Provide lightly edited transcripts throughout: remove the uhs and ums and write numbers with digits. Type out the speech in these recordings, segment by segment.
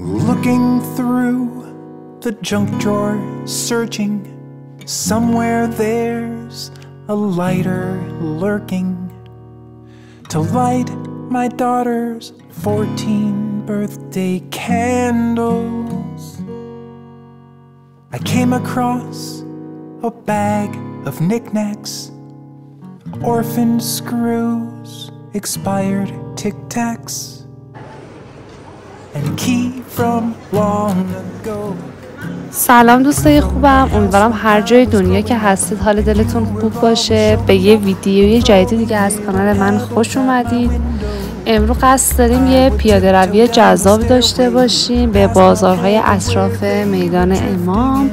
Looking through the junk drawer, searching. Somewhere there's a lighter lurking to light my daughter's 14th birthday candles. I came across a bag of knickknacks, orphaned screws, expired tic-tacs, and a key from long ago. سلام دوستای خوبم، امیدوارم هر جای دنیا که هستید حال دلتون خوب باشه. به یه ویدیوی جدید دیگه از کانال من خوش اومدید. امروز قصد داریم یه پیاده روی جذاب داشته باشیم به بازارهای اطراف میدان امام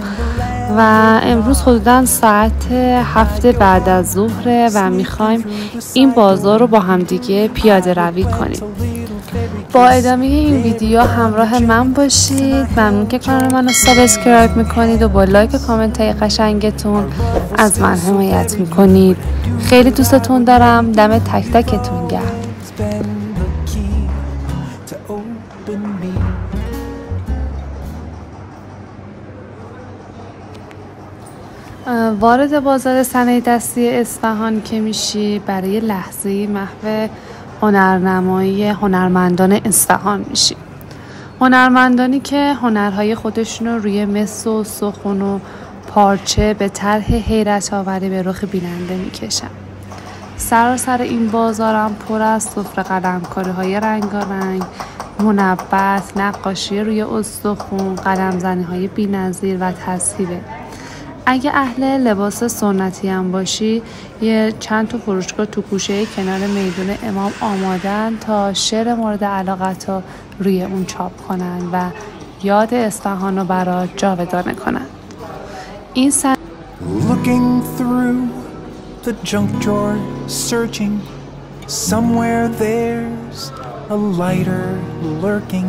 و امروز حدوداً ساعت 7 بعد از ظهره و میخوایم این بازار رو با همدیگه پیاده روی کنیم. با ادامه این ویدیو همراه من باشید. ممنون که کانال منو سابسکرایب میکنید و با لایک و کامنت های قشنگتون از من حمایت میکنید. خیلی دوستتون دارم. دم تک تکتون گرم. وارد بازار صنایع دستی اصفهان که میشی برای لحظه‌ای محو هنرنمایی هنرمندان اصفهان میشی. هنرمندانی که هنرهای خودشون رو روی مس و سخن و پارچه به طرح حیرت آوری به رخ بیننده میکشن. سراسر این بازارم پر از سفره قلمکاری‌های رنگارنگ، منبت، نقاشی روی استخوان، قلمزنی‌های بی‌نظیر و تصویره. اگه اهل لباس سنتی هم باشی یه چند تا فروشگاه تو گوشه کنار میدون امام آمادن تا شعر مورد علاقت رو روی اون چاپ کنن و یاد اصفهان رو برات جاودانه کنن. این Looking through the junk drawer, searching. Somewhere there's a lighter lurking.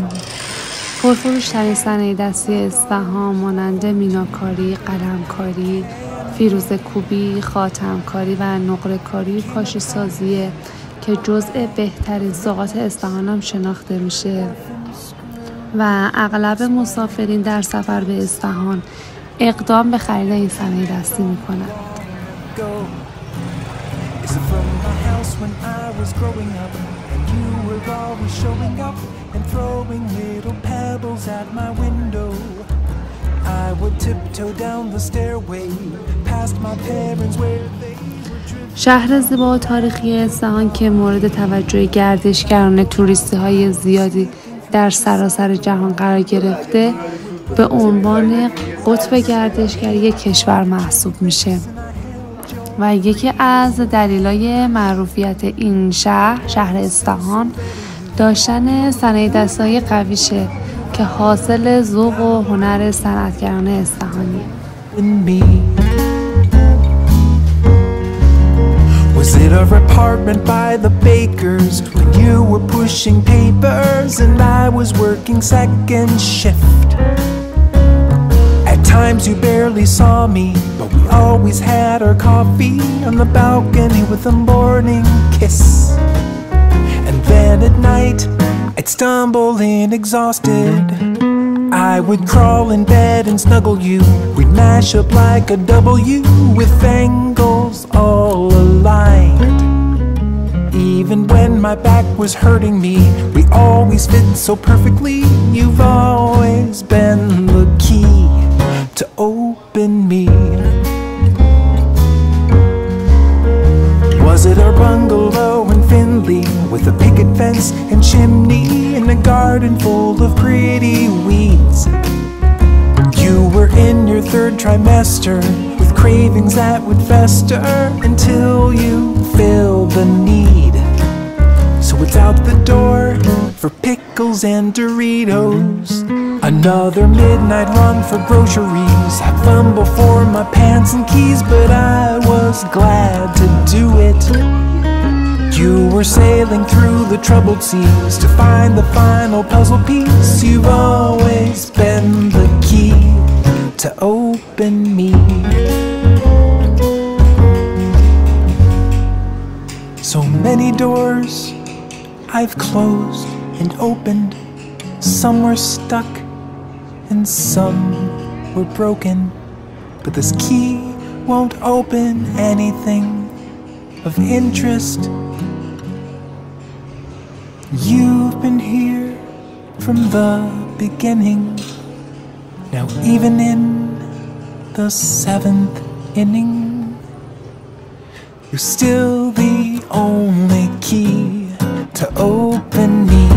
پرفروش‌ترین صنایع دستی اصفهان مانند میناکاری، قلمکاری، فیروزه کوبی، خاتمکاری و نقره‌کاری و کاشی‌سازی که جزء بهترین ذوقات اصفهان هم شناخته میشه و اغلب مسافرین در سفر به اصفهان اقدام به خرید این صنایع دستی میکنند. And throwing little pebbles at my window. I would tiptoe down the stairway past my parents where they شهر زیبا و تاریخی اصفهان که مورد توجه گردشگران توریستی های زیادی در سراسر جهان قرار گرفته به عنوان قطب گردشگری کشور محسوب میشه و یکی از دلایل معروفیت این شهر اصفهان داشتن صنایع دست‌های قویشه که حاصل ذوق و هنر صنعتگران اصفهانیه. Was it our apartment by the bakers when you were pushing papers and I was working second shift? At times you barely saw me, but we always had our coffee on the balcony with a morning kiss. And then at night, I'd stumble in exhausted. I would crawl in bed and snuggle you. We'd mash up like a W with angles all aligned. Even when my back was hurting me, we always fit so perfectly. You've always been the key to open me. Was it our bungalow in Findlay with a picket fence and chimney and a garden full of pretty weeds? You were in your third trimester with cravings that would fester until you filled the need. So it's out the door for pickles and Doritos. Another midnight run for groceries. I fumble for my pants and keys, but I was glad to do it. You were sailing through the troubled seas to find the final puzzle piece. You've always been the key to open me. So many doors I've closed and opened, Some were stuck and some were broken, but this key won't open anything of interest. You've been here from the beginning. Now even in the 7th inning, you're still the only key to open me.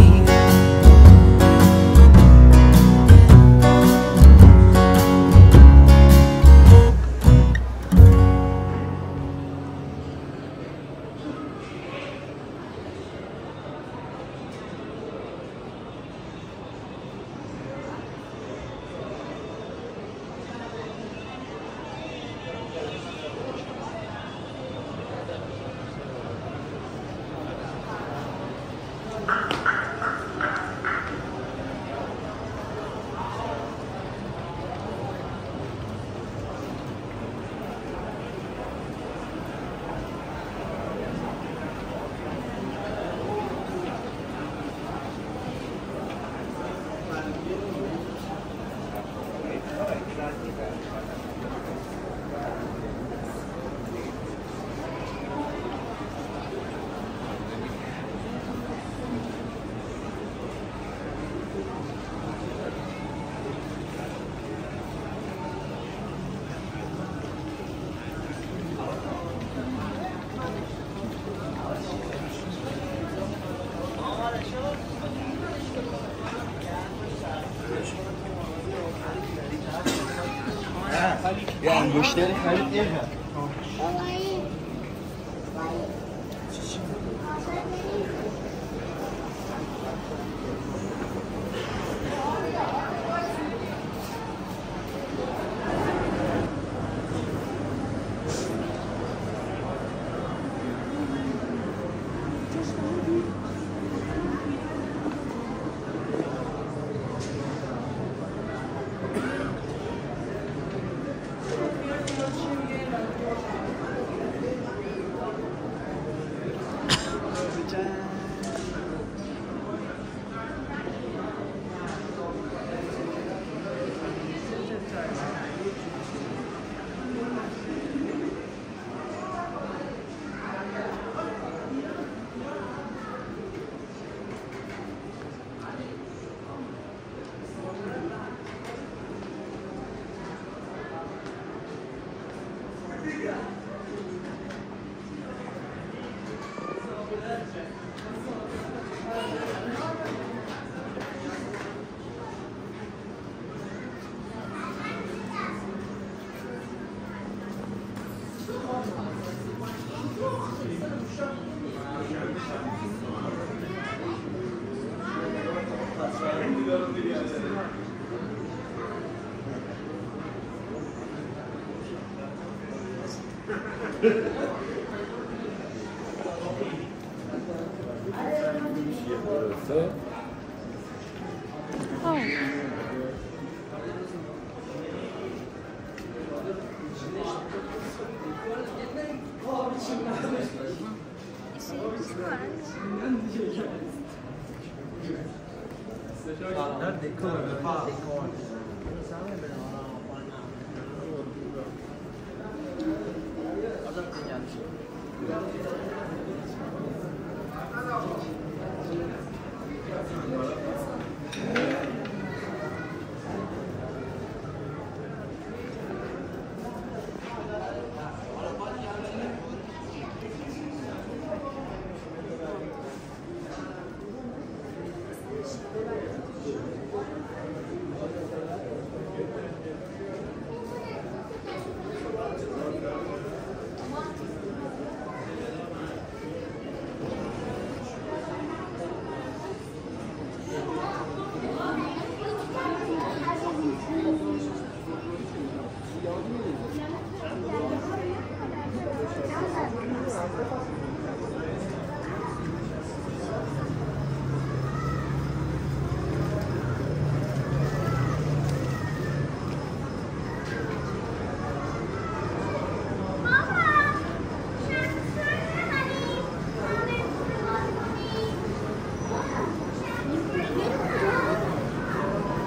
یه انگشتری خرید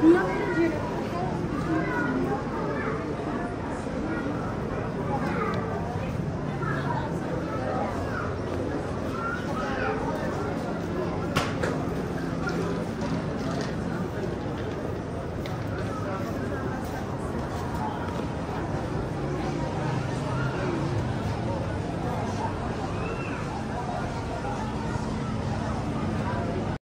بیا